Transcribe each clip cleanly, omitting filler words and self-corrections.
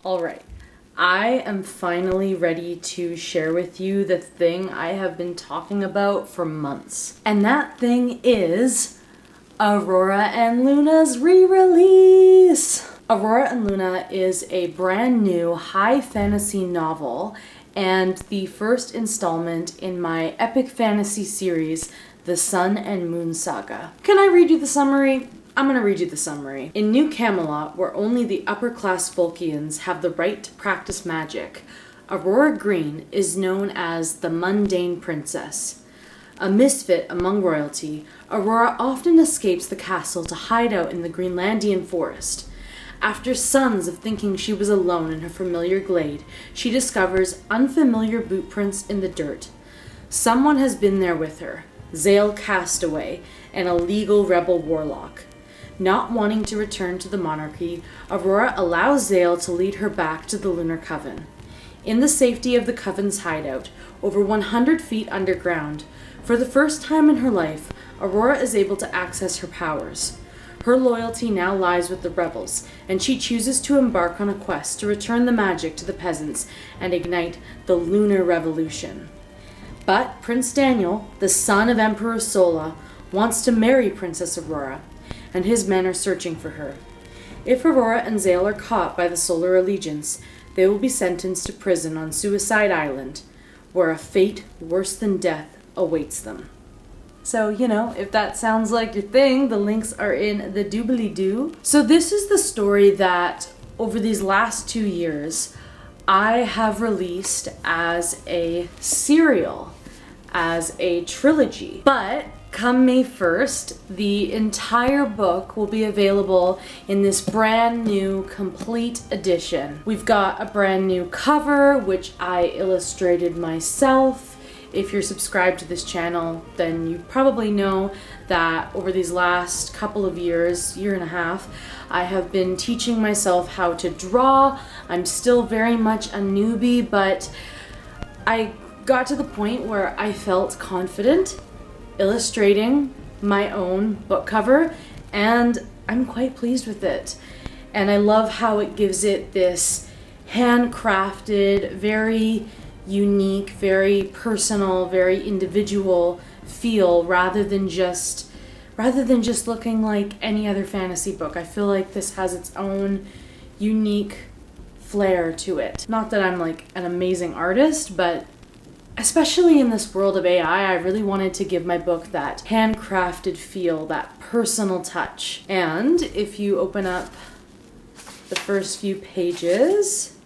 All right, I am finally ready to share with you the thing I have been talking about for months. And that thing is Aurora and Luna's re-release. Aurora and Luna is a brand new high fantasy novel and the first installment in my epic fantasy series, The Sun and Moon Saga. Can I read you the summary? I'm gonna read you the summary. In New Camelot, where only the upper-class Volkians have the right to practice magic, Aurora Green is known as the Mundane Princess. A misfit among royalty, Aurora often escapes the castle to hide out in the Greenlandian forest. After suns of thinking she was alone in her familiar glade, she discovers unfamiliar boot prints in the dirt. Someone has been there with her, Zale Castaway, an illegal rebel warlock. Not wanting to return to the monarchy, Aurora allows Zale to lead her back to the Lunar Coven. In the safety of the Coven's hideout, over 100 feet underground, for the first time in her life, Aurora is able to access her powers. Her loyalty now lies with the rebels, and she chooses to embark on a quest to return the magic to the peasants and ignite the Lunar Revolution. But Prince Daniel, the son of Emperor Sola, wants to marry Princess Aurora, and his men are searching for her. If Aurora and Zale are caught by the Solar Allegiance, they will be sentenced to prison on Suicide Island, where a fate worse than death awaits them. So, if that sounds like your thing, the links are in the doobly-doo. So this is the story that, over these last 2 years, I have released as a serial, as a trilogy. But come May 1st, the entire book will be available in this brand new complete edition. We've got a brand new cover, which I illustrated myself. If you're subscribed to this channel, then you probably know that over these last couple of years, year and a half, I have been teaching myself how to draw. I'm still very much a newbie, but I got to the point where I felt confident illustrating my own book cover, and I'm quite pleased with it. And I love how it gives it this handcrafted, very unique, very personal, very individual feel rather than just looking like any other fantasy book. I feel like this has its own unique flair to it. Not that I'm like an amazing artist, but especially in this world of AI, I really wanted to give my book that handcrafted feel, that personal touch. And if you open up the first few pages,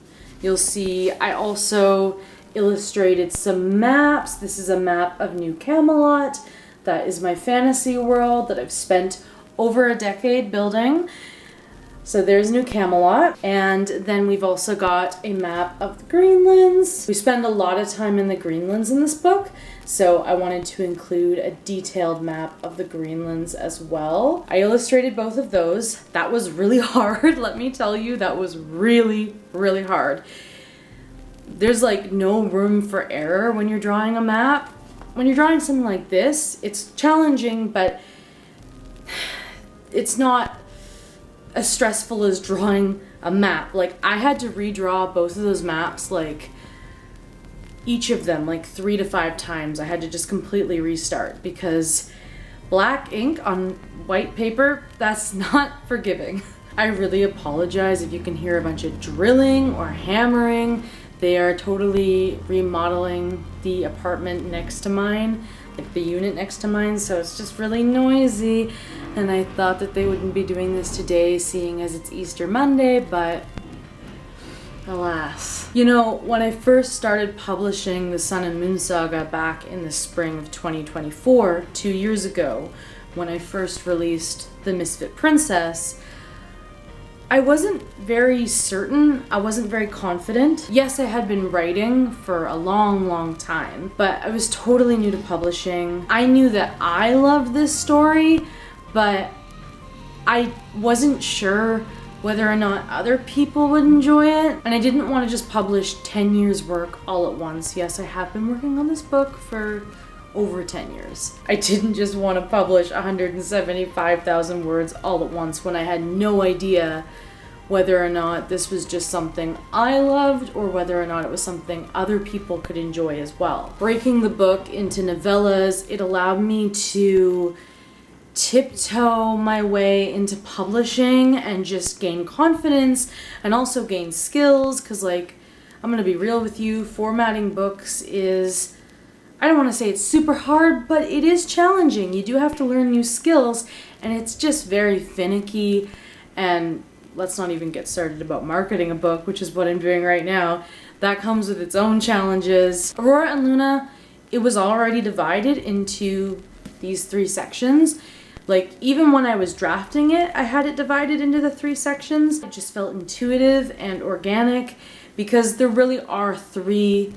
you'll see I also illustrated some maps. This is a map of New Camelot. That is my fantasy world that I've spent over a decade building. So there's New Camelot. And then we've also got a map of the Greenlands. We spend a lot of time in the Greenlands in this book, so I wanted to include a detailed map of the Greenlands as well. I illustrated both of those. That was really hard, let me tell you. That was really, really hard. There's like no room for error when you're drawing a map. When you're drawing something like this, it's challenging, but it's not as stressful as drawing a map. Like, I had to redraw both of those maps, like each of them like 3 to 5 times. I had to just completely restart because black ink on white paper, that's not forgiving. I really apologize if you can hear a bunch of drilling or hammering. They are totally remodeling the apartment next to mine, like the unit next to mine, so it's just really noisy. And I thought that they wouldn't be doing this today, seeing as it's Easter Monday, but alas. When I first started publishing the Sun and Moon Saga back in the spring of 2024, 2 years ago, when I first released The Misfit Princess, I wasn't very certain, I wasn't very confident. Yes, I had been writing for a long, long time, but I was totally new to publishing. I knew that I loved this story, but I wasn't sure whether or not other people would enjoy it. And I didn't want to just publish 10 years work all at once. Yes, I have been working on this book for over 10 years. I didn't just want to publish 175,000 words all at once when I had no idea whether or not this was just something I loved or whether or not it was something other people could enjoy as well. Breaking the book into novellas, it allowed me to tiptoe my way into publishing and just gain confidence and also gain skills, because like, I'm gonna be real with you, formatting books is, I don't want to say it's super hard, but it is challenging. You do have to learn new skills, and it's just very finicky. And let's not even get started about marketing a book, which is what I'm doing right now. That comes with its own challenges. Aurora and Luna, it was already divided into these 3 sections. Like, even when I was drafting it, I had it divided into the 3 sections. It just felt intuitive and organic because there really are 3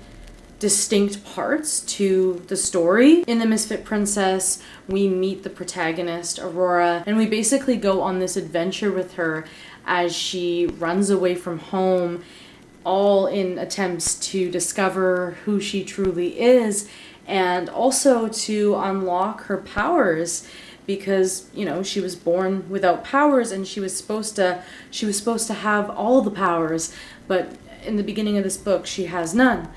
distinct parts to the story. In The Misfit Princess, we meet the protagonist, Aurora, and we basically go on this adventure with her as she runs away from home, all in attempts to discover who she truly is and also to unlock her powers, because, you know, she was born without powers and she was supposed to have all the powers, but in the beginning of this book she has none,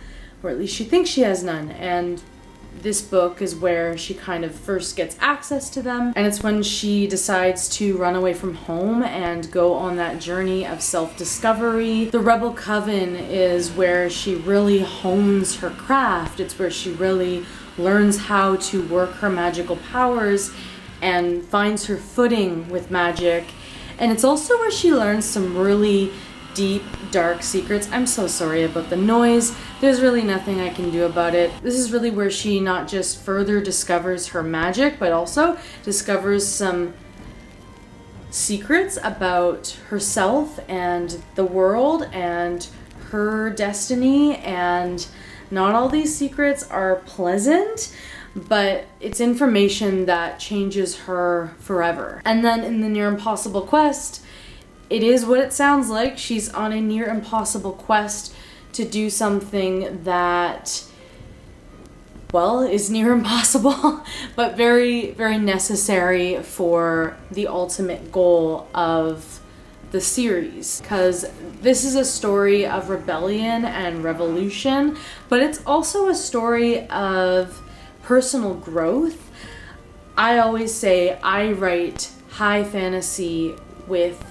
or at least she thinks she has none. And this book is where she kind of first gets access to them, and it's when she decides to run away from home and go on that journey of self-discovery. The Rebel Coven is where she really hones her craft. It's where she really learns how to work her magical powers and finds her footing with magic. And it's also where she learns some really deep, dark secrets. I'm so sorry about the noise. There's really nothing I can do about it. This is really where she not just further discovers her magic, but also discovers some secrets about herself and the world and her destiny. And not all these secrets are pleasant, but it's information that changes her forever. And then in the Near Impossible Quest, it is what it sounds like. She's on a near impossible quest to do something that, well, is near impossible, but very, very necessary for the ultimate goal of the series. Because this is a story of rebellion and revolution, but it's also a story of personal growth. I always say I write high fantasy with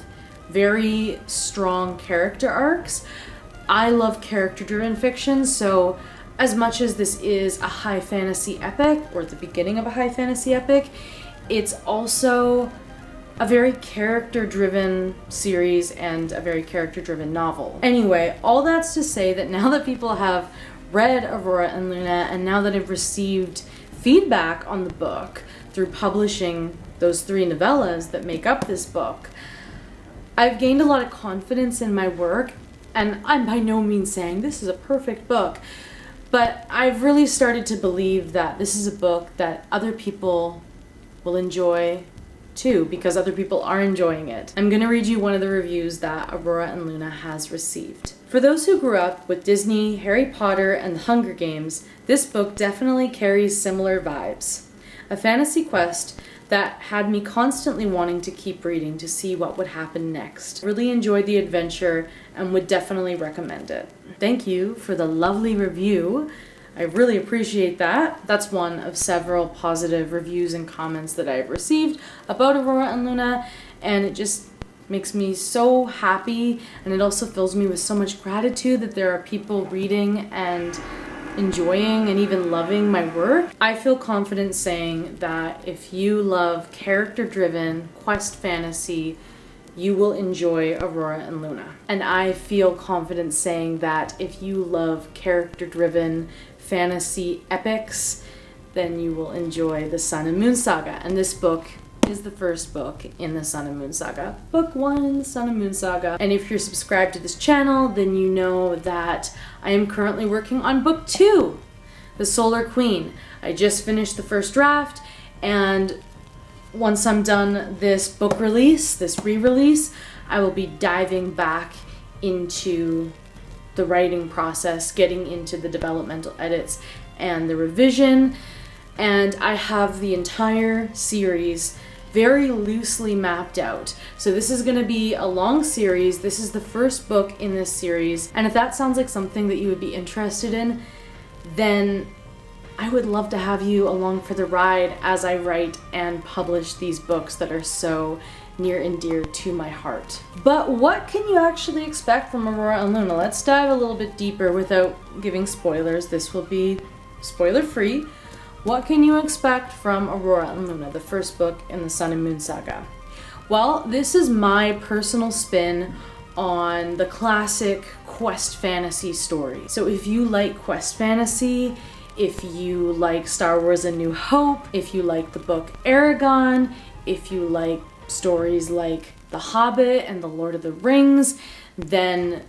very strong character arcs. I love character-driven fiction, so as much as this is a high fantasy epic, or the beginning of a high fantasy epic, it's also a very character-driven series and a very character-driven novel. Anyway, all that's to say that now that people have read Aurora and Luna, and now that I've received feedback on the book through publishing those 3 novellas that make up this book, I've gained a lot of confidence in my work, and I'm by no means saying this is a perfect book, but I've really started to believe that this is a book that other people will enjoy too, because other people are enjoying it. I'm going to read you one of the reviews that Aurora and Luna has received. For those who grew up with Disney, Harry Potter, and the Hunger Games, this book definitely carries similar vibes. A fantasy quest that had me constantly wanting to keep reading to see what would happen next. Really enjoyed the adventure and would definitely recommend it. Thank you for the lovely review. I really appreciate that. That's one of several positive reviews and comments that I've received about Aurora and Luna, and it just makes me so happy, and it also fills me with so much gratitude that there are people reading and enjoying and even loving my work. I feel confident saying that if you love character-driven quest fantasy, you will enjoy Aurora and Luna. And I feel confident saying that if you love character-driven fantasy epics, then you will enjoy the Sun and Moon Saga. And this book is the first book in the Sun and Moon Saga. Book 1 in the Sun and Moon Saga. And if you're subscribed to this channel, then you know that I am currently working on book 2, The Solar Queen. I just finished the first draft, and once I'm done this book release, this re-release, I will be diving back into the writing process, getting into the developmental edits and the revision. And I have the entire series very loosely mapped out. So this is going to be a long series. This is the first book in this series. And if that sounds like something that you would be interested in, then I would love to have you along for the ride as I write and publish these books that are so near and dear to my heart. But what can you actually expect from Aurora and Luna? Let's dive a little bit deeper without giving spoilers. This will be spoiler free. What can you expect from Aurora and Luna, the first book in the Sun and Moon saga? Well, this is my personal spin on the classic quest fantasy story. So if you like quest fantasy, if you like Star Wars A New Hope, if you like the book Aragon, if you like stories like The Hobbit and The Lord of the Rings, then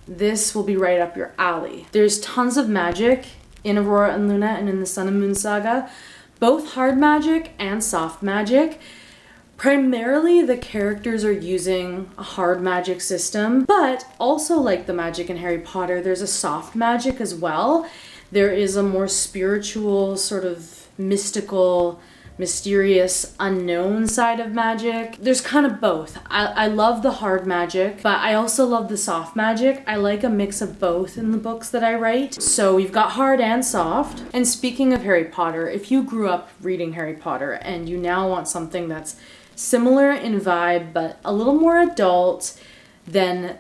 this will be right up your alley. There's tons of magic in Aurora and Luna and in the Sun and Moon saga, both hard magic and soft magic. Primarily the characters are using a hard magic system, but also like the magic in Harry Potter, there's a soft magic as well. There is a more spiritual, sort of mystical, mysterious, unknown side of magic. There's kind of both. I love the hard magic, but I also love the soft magic. I like a mix of both in the books that I write. So we've got hard and soft. And speaking of Harry Potter, if you grew up reading Harry Potter and you now want something that's similar in vibe but a little more adult, then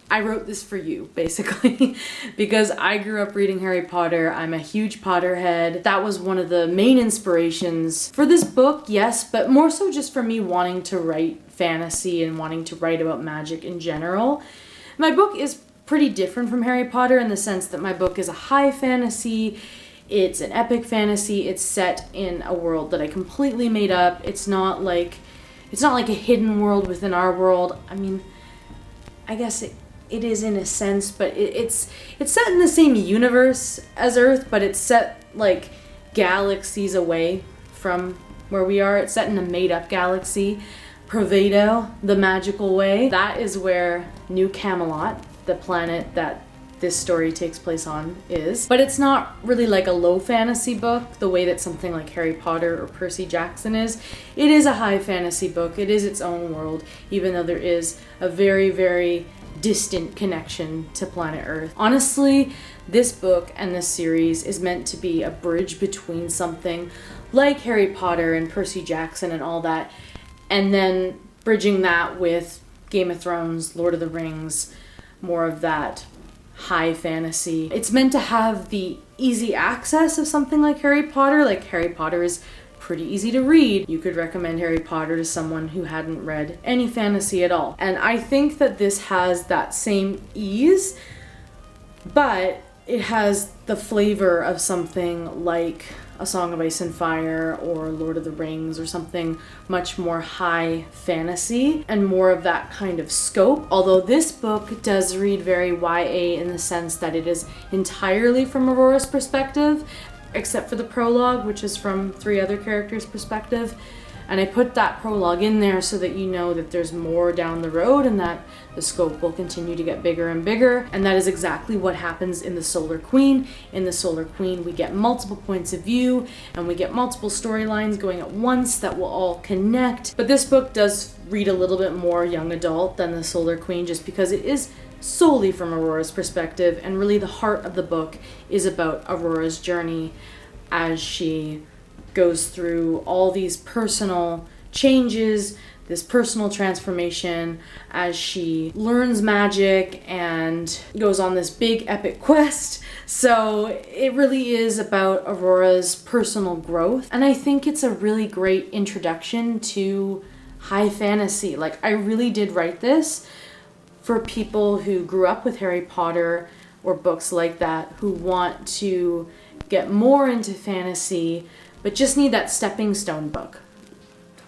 I wrote this for you, basically, because I grew up reading Harry Potter. I'm a huge Potterhead. That was one of the main inspirations for this book, yes, but more so just for me wanting to write fantasy and wanting to write about magic in general. My book is pretty different from Harry Potter in the sense that my book is a high fantasy. It's an epic fantasy. It's set in a world that I completely made up. It's not like a hidden world within our world. I mean, I guess it is in a sense, but it's set in the same universe as Earth, but it's set like galaxies away from where we are. It's set in a made-up galaxy. Provedo, the magical way, that is where New Camelot, the planet that this story takes place on, is. But it's not really like a low fantasy book the way that something like Harry Potter or Percy Jackson is. It is a high fantasy book. It is its own world, even though there is a very, very distant connection to planet Earth. Honestly, this book and this series is meant to be a bridge between something like Harry Potter and Percy Jackson and all that, and then bridging that with Game of Thrones, Lord of the Rings, more of that high fantasy. It's meant to have the easy access of something like Harry Potter. Like Harry Potter is pretty easy to read. You could recommend Harry Potter to someone who hadn't read any fantasy at all. And I think that this has that same ease, but it has the flavor of something like A Song of Ice and Fire or Lord of the Rings or something much more high fantasy and more of that kind of scope. Although this book does read very YA in the sense that it is entirely from Aurora's perspective, except for the prologue, which is from 3 other characters' perspective. And I put that prologue in there so that you know that there's more down the road and that the scope will continue to get bigger and bigger. And that is exactly what happens in the Solar Queen. In the Solar Queen, we get multiple points of view and we get multiple storylines going at once that will all connect. But this book does read a little bit more young adult than the Solar Queen, just because it is solely from Aurora's perspective, and really the heart of the book is about Aurora's journey as she goes through all these personal changes, this personal transformation, as she learns magic and goes on this big epic quest. So it really is about Aurora's personal growth, and I think it's a really great introduction to high fantasy. Like, I really did write this for people who grew up with Harry Potter or books like that, who want to get more into fantasy but just need that stepping stone book.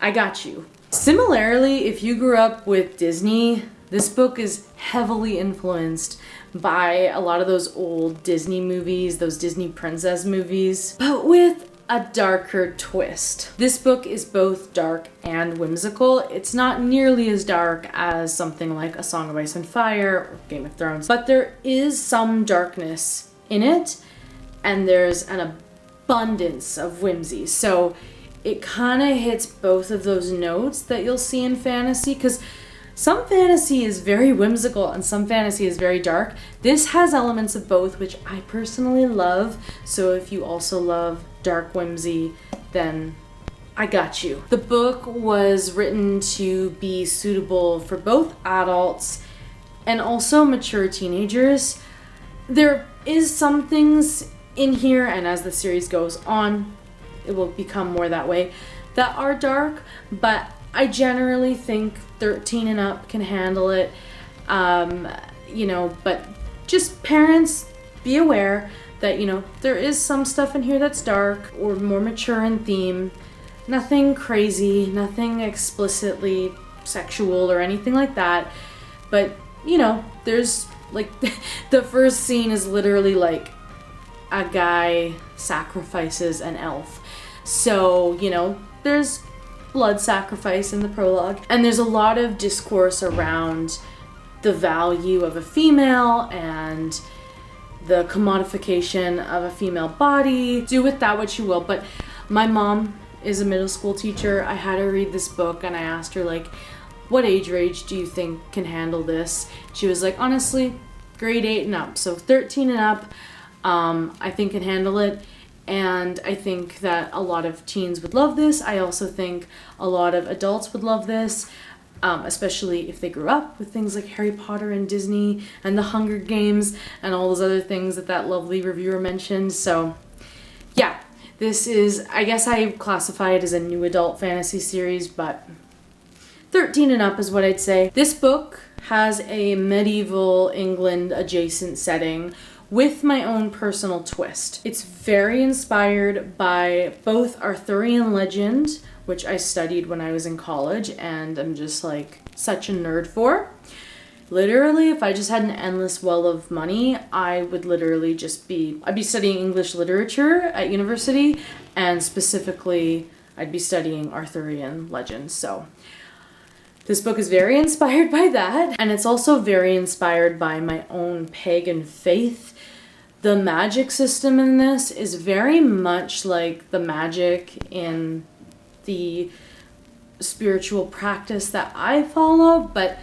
I got you. Similarly, if you grew up with Disney, this book is heavily influenced by a lot of those old Disney movies, those Disney princess movies, but with a darker twist. This book is both dark and whimsical. It's not nearly as dark as something like A Song of Ice and Fire or Game of Thrones, but there is some darkness in it, and there's an abundance of whimsy. So it kind of hits both of those notes that you'll see in fantasy, because some fantasy is very whimsical and some fantasy is very dark. This has elements of both, which I personally love. So if you also love dark whimsy, then I got you. The book was written to be suitable for both adults and also mature teenagers. There is some things in here, and as the series goes on, it will become more that way, that are dark, but I generally think 13 and up can handle it. But just parents, be aware that, there is some stuff in here that's dark or more mature in theme. Nothing crazy, nothing explicitly sexual or anything like that. But, there's like, the first scene is literally like a guy sacrifices an elf. So, there's blood sacrifice in the prologue. And there's a lot of discourse around the value of a female and the commodification of a female body. Do with that what you will. But my mom is a middle school teacher. I had her read this book and I asked her, like, what age range do you think can handle this? She was like, honestly, grade 8 and up. So 13 and up, I think can handle it. And I think that a lot of teens would love this. I also think a lot of adults would love this, especially if they grew up with things like Harry Potter and Disney and the Hunger Games and all those other things that lovely reviewer mentioned. So yeah, this is, I guess I classify it as a new adult fantasy series, but 13 and up is what I'd say. This book has a medieval England adjacent setting with my own personal twist. It's very inspired by both Arthurian legend, which I studied when I was in college and I'm just like such a nerd for. Literally, if I just had an endless well of money, I would literally I'd be studying English literature at university, and specifically I'd be studying Arthurian legends. So this book is very inspired by that, and it's also very inspired by my own pagan faith. The magic system in this is very much like the magic in the spiritual practice that I follow, but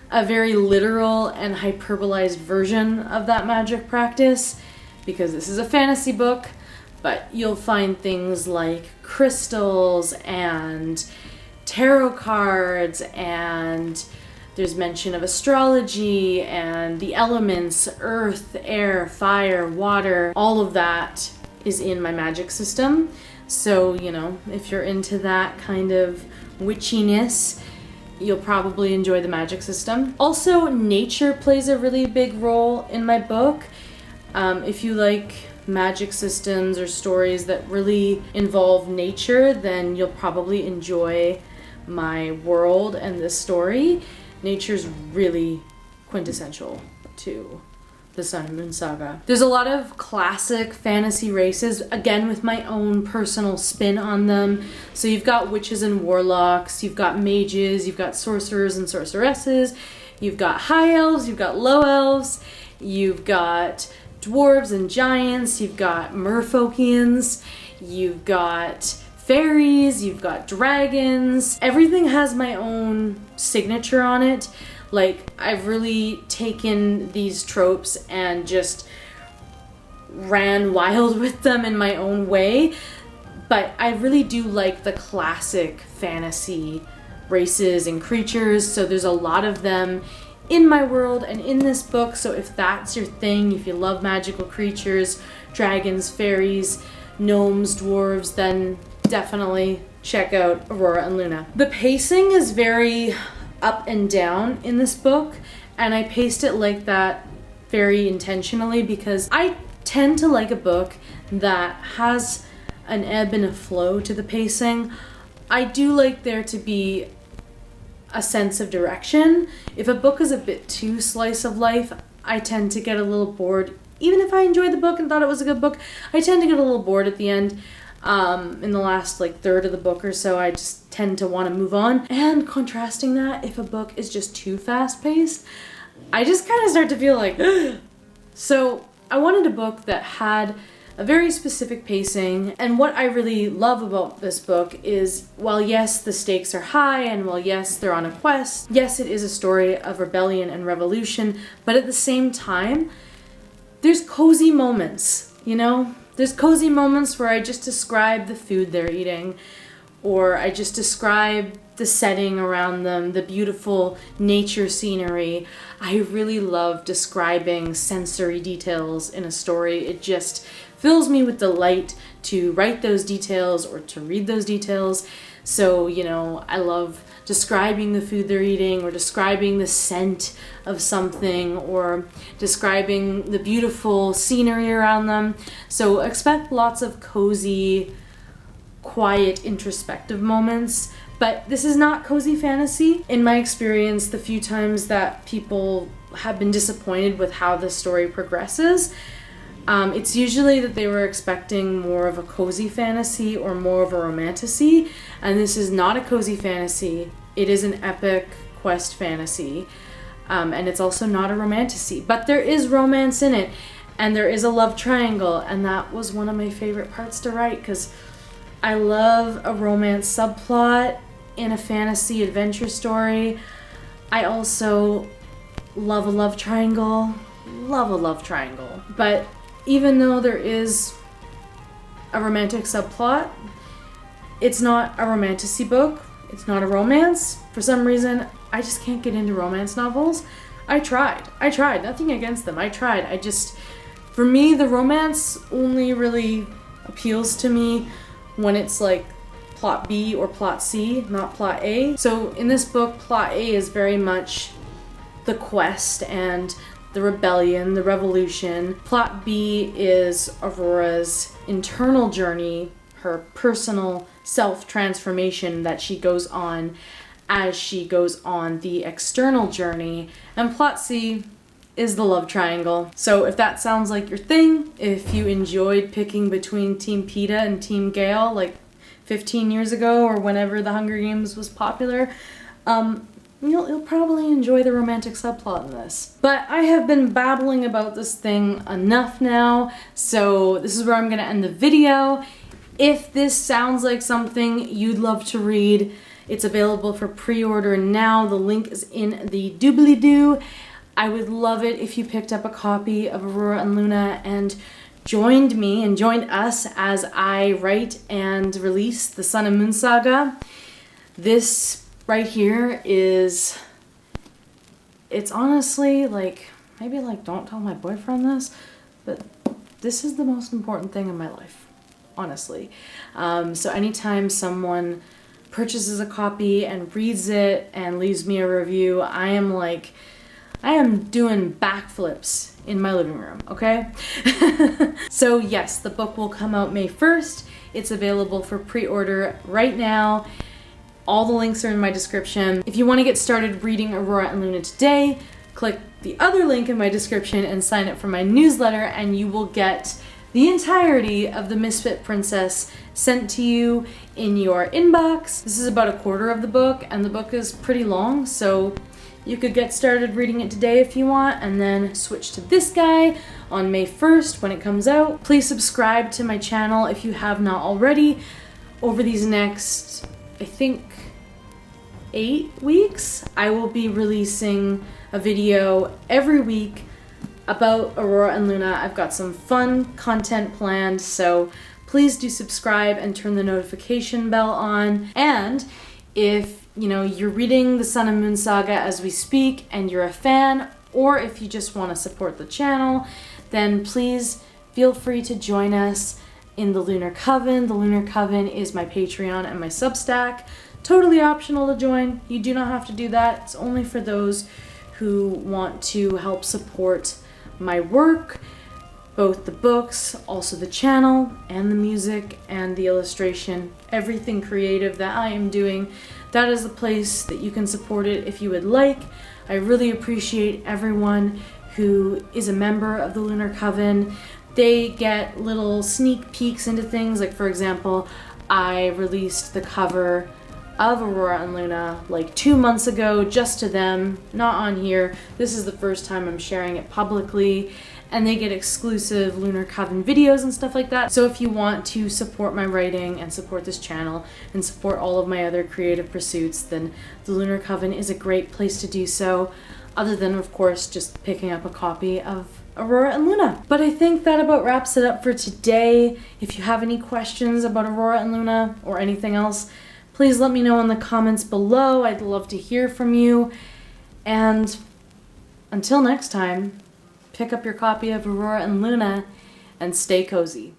a very literal and hyperbolized version of that magic practice, because this is a fantasy book, but you'll find things like crystals and tarot cards, and there's mention of astrology and the elements, earth, air, fire, water. All of that is in my magic system. So, if you're into that kind of witchiness, you'll probably enjoy the magic system. Also, nature plays a really big role in my book. If you like magic systems or stories that really involve nature, then you'll probably enjoy my world and this story. Nature's really quintessential to the Sun and Moon Saga. There's a lot of classic fantasy races, again with my own personal spin on them. So you've got witches and warlocks, you've got mages, you've got sorcerers and sorceresses, you've got high elves, you've got low elves, you've got dwarves and giants, you've got merfolkians, you've got fairies, you've got dragons. Everything has my own signature on it. Like, I've really taken these tropes and just ran wild with them in my own way. But I really do like the classic fantasy races and creatures, so there's a lot of them in my world and in this book. So if that's your thing, if you love magical creatures, dragons, fairies, gnomes, dwarves, then definitely check out Aurora and Luna. The pacing is very up and down in this book, and I paced it like that very intentionally because I tend to like a book that has an ebb and a flow to the pacing. I do like there to be a sense of direction. If a book is a bit too slice of life, I tend to get a little bored. Even if I enjoyed the book and thought it was a good book, I tend to get a little bored at the end. In the last third of the book or so, I just tend to want to move on. And contrasting that, if a book is just too fast-paced, I just kind of start to feel like so I wanted a book that had a very specific pacing. And what I really love about this book is, while yes, the stakes are high, and while yes, they're on a quest, yes, it is a story of rebellion and revolution, but at the same time, there's cozy moments, you know? There's cozy moments where I just describe the food they're eating, or I just describe the setting around them, the beautiful nature scenery. I really love describing sensory details in a story. It just fills me with delight to write those details or to read those details. So, you know, I love describing the food they're eating, or describing the scent of something, or describing the beautiful scenery around them. So expect lots of cozy, quiet, introspective moments. But this is not cozy fantasy. In my experience, the few times that people have been disappointed with how the story progresses, it's usually that they were expecting more of a cozy fantasy or more of a romantasy, and this is not a cozy fantasy. It is an epic quest fantasy, and it's also not a romantasy. But there is romance in it, and there is a love triangle, and that was one of my favorite parts to write, because I love a romance subplot in a fantasy adventure story. I also love a love triangle. Love a love triangle. But even though there is a romantic subplot, it's not a romantasy book. It's not a romance. For some reason, I just can't get into romance novels. I tried. Nothing against them. I tried. For me, the romance only really appeals to me when it's like plot B or plot C, not plot A. So in this book, plot A is very much the quest and the rebellion, the revolution. Plot B is Aurora's internal journey, her personal self-transformation that she goes on as she goes on the external journey. And plot C is the love triangle. So if that sounds like your thing, if you enjoyed picking between Team PETA and Team Gale like 15 years ago or whenever the Hunger Games was popular, you'll probably enjoy the romantic subplot in this. But I have been babbling about this thing enough now, so this is where I'm gonna end the video. If this sounds like something you'd love to read, it's available for pre-order now. The link is in the doobly-doo. I would love it if you picked up a copy of Aurora and Luna and joined me and joined us as I write and release the Sun and Moon Saga. This right here it's honestly like, maybe like don't tell my boyfriend this, but this is the most important thing in my life, honestly. So anytime someone purchases a copy and reads it and leaves me a review, I am doing backflips in my living room, okay? So yes, the book will come out May 1st. It's available for pre-order right now. All the links are in my description. If you want to get started reading Aurora and Luna today, click the other link in my description and sign up for my newsletter, and you will get the entirety of the Misfit Princess sent to you in your inbox. This is about a quarter of the book, and the book is pretty long, so you could get started reading it today if you want, and then switch to this guy on May 1st when it comes out. Please subscribe to my channel if you have not already. Over these next, I think, 8 weeks, I will be releasing a video every week about Aurora and Luna. I've got some fun content planned, so please do subscribe and turn the notification bell on. And if you're reading the Sun and Moon Saga as we speak and you're a fan, or if you just want to support the channel, then please feel free to join us in the Lunar Coven. The Lunar Coven is my Patreon and my Substack. Totally optional to join. You do not have to do that. It's only for those who want to help support my work, both the books, also the channel, and the music, and the illustration, everything creative that I am doing. That is the place that you can support it if you would like. I really appreciate everyone who is a member of the Lunar Coven. They get little sneak peeks into things, like for example, I released the cover of Aurora and Luna like 2 months ago, just to them, not on here. This is the first time I'm sharing it publicly, and they get exclusive Lunar Coven videos and stuff like that. So if you want to support my writing and support this channel and support all of my other creative pursuits, then the Lunar Coven is a great place to do so, other than, of course, just picking up a copy of Aurora and Luna. But I think that about wraps it up for today. If you have any questions about Aurora and Luna or anything else, please let me know in the comments below. I'd love to hear from you. And until next time, pick up your copy of Aurora and Luna and stay cozy.